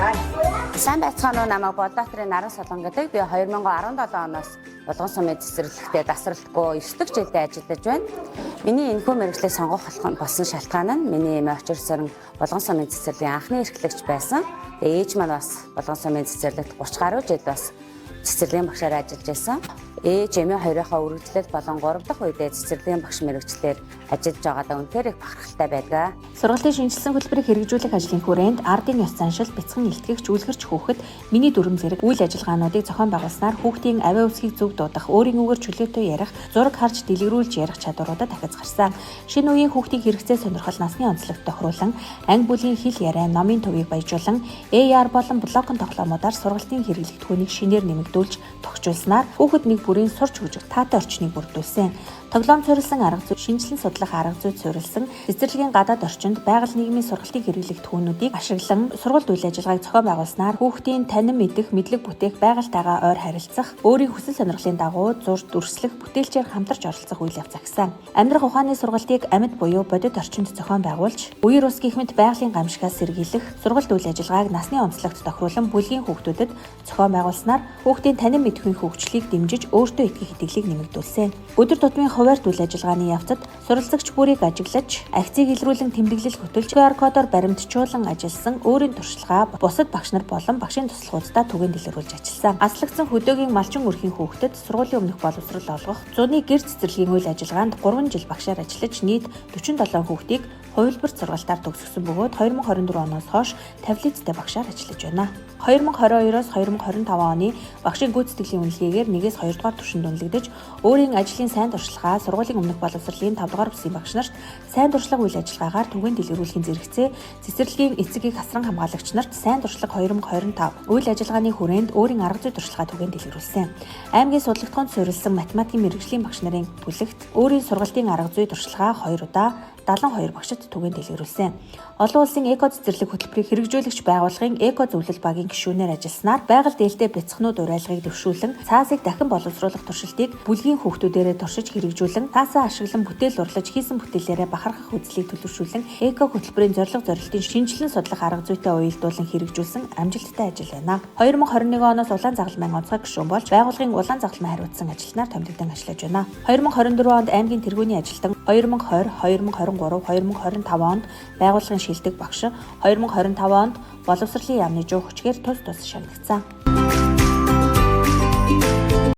Сайн байцгаана уу, намайг Болбаатарын Наран Солон гэдэг. Би 2017 оноос Булган сумын цэцэрлэгтээ дасралтгүй 9 жилдээ ажиллаж байна. Миний энэхүү мэргэжлийг сонгох болсон шалтгаан нь миний эм очир сарын Булган сумын цэцэрлэгийн анхны эрхлэгч байсан. Тэгээ ээж маань бас Булган сумын цэцэрлэгт 30 гаруй жил бас цэцэрлэгийн багшаар ажиллаж байсан. Ээж эмээ хоёрынхаа үргэлжлэл болон 3 дахь үедээ цэцэрлэгийн багш мэргэжлээр ажиллаж байгаадаа үнэхээр их бахархалтай байдаг. Сургалтын шинжилсэн хөтөлбөрийг хэрэгжүүлэх ажлын хүрээнд ардын ёс заншил, бяцхан илтгэгч, үлгэрч хүүхэд миний дүрм зэрэг үйл ажиллагаануудыг зохион байгуулснаар хүүхдийн авиа үсгийг зөв дуудах, өөрийн үгээр чөлөөтэй ярих, зураг харж дэлгэрүүлж ярих чадваруудад дахиж гарсан. Шинэ үеийн хүүхдийн хэрэгцээ сонирхол насны онцлогт тохируулан, анги бүлийн хэл яриа, номын төвийг баяжуулан, AR болон блокон тоглоомуудаар сургалтын хэрэглэгдэхүүнийг шинээр нэмэгдүүлж тогтжуулснаар хүүхэд нэг бүрийн сурч хөгжих таатай орчныг бүрдүүлсэн. Тоглоом суурилсан арга зүй, шинжилэн судлах арга зүйд суурилсан цэцэрлэгийн гадаад орчинд байгаль нийгмийн сургалтын хэрэглэгдэхүүнүүдийг ашиглан сургалт үйл ажиллагааг зохион байгуулснаар хүүхдийн танин мэдэх, мэдлэг бүтээх, байгальтайгаа ойр харилцах, өөрийн хүсэл сонирхлын дагуу зурж дүрслэх, бүтээлчээр хамтарч оролцох үйл явц агсан. Амьдрах ухааны сургалтыг амьд буюу бодит орчинд зохион байгуулж, үеэр ус гихмит байгалийн гамшигаас сэргийлэх, сургалт үйл ажиллагааг насны онцлогт тохируулан бүлгийн хүүхдүүдэд зохион байгуулснаар хүүхдийн танин мэдхийн хөгжлийг дэмжиж өөртөө итгэх итгэлийг нэмэгдүүлсэн. Өдөр тутмын хуваарьт үйл ажиллагааны явцад суралцагч бүрийг ажиглаж, акцийг илрүүлэн тэмдэглэл хөтөлж, QR кодоор баримтжуулан ажилласан өөрийн туршлагаа бусад багш нар болон багшийн туслахуудаа түгээн дэлгэрүүлж ажилласан. Аслагдсан хөдөөгийн малчин өрхийн хүүхдэд сургуулийн өмнөх боловсрол олгох, зуны гэр цэцэрлэгийн үйл ажиллагаанд 3 жил багшаар ажиллаж нийт 47 хүүхдийг хувилбарт сургалтаар төгсгсөн бөгөөд 2024 оноос хойш таблицтай багшаар ажиллаж байна. 2022-оос 2025 оны багшийн гүйцэтгэлийн үнэлгээгээр 1-2 дугаар түвшинд үнэлэгдэж, өөрийн ажлын сайн туршлагаа сургуулийн өмнөх боловсролын 5 дугаар бүсийн багш нарт сайн туршлага үйл ажиллагаагаар түгээн дэлгэрүүлэхийн зэрэгцээ цэцэрлэгийн эцэгийг хасран хамгаалагч нарт сайн туршлага 2025 үйл ажиллагааны хүрээнд өөрийн арга зүй туршлагаа түгээн дэлгэрүүлсэн. Аймгийн судалгатгоонд суурилсан математикийн мэргэжлийн багш нарын бүлэгт өөрийн сургалтын арга зүй туршлагаа 2 удаа 72 багшид түгээн дэлгэрүүлсэн. Олон улсын эко цэцэрлэг хөтөлбөрийг хэрэгжүүлэгч байгууллагын эко зөвлөл багийн гишүүнээр ажилласнаар байгаль дээлтэй бяцхнууд уриалгыг дэвшүүлэн цаасыг дахин боловсруулах туршилтыг бүлгийн хүүхдүүдээрээ туршиж хэрэгжүүлэн цаасаа ашиглан бүтээл урлаж хийсэн бүтээлээрээ бахархах үзлийг төлөвшүүлэн эко хөтөлбөрийн зорилго зорилтын шинжилэн судлах арга зүйтэй уялдуулан хэрэгжүүлсэн амжилттай ажил байна. 2021 оноос улаан загалмайн онцгой гишүүн болж байгууллагын улаан загалмай хариуцсан ажилтнаар томилогдсон ажиллаж байна. 2024 онд аймгийн тэргүүний ажилтан 2020, 2023, 2025 онд байгууллагын шилдэг багш, 2025 онд боловсролын яамны жуу хүчгээр тус шагнагдсан.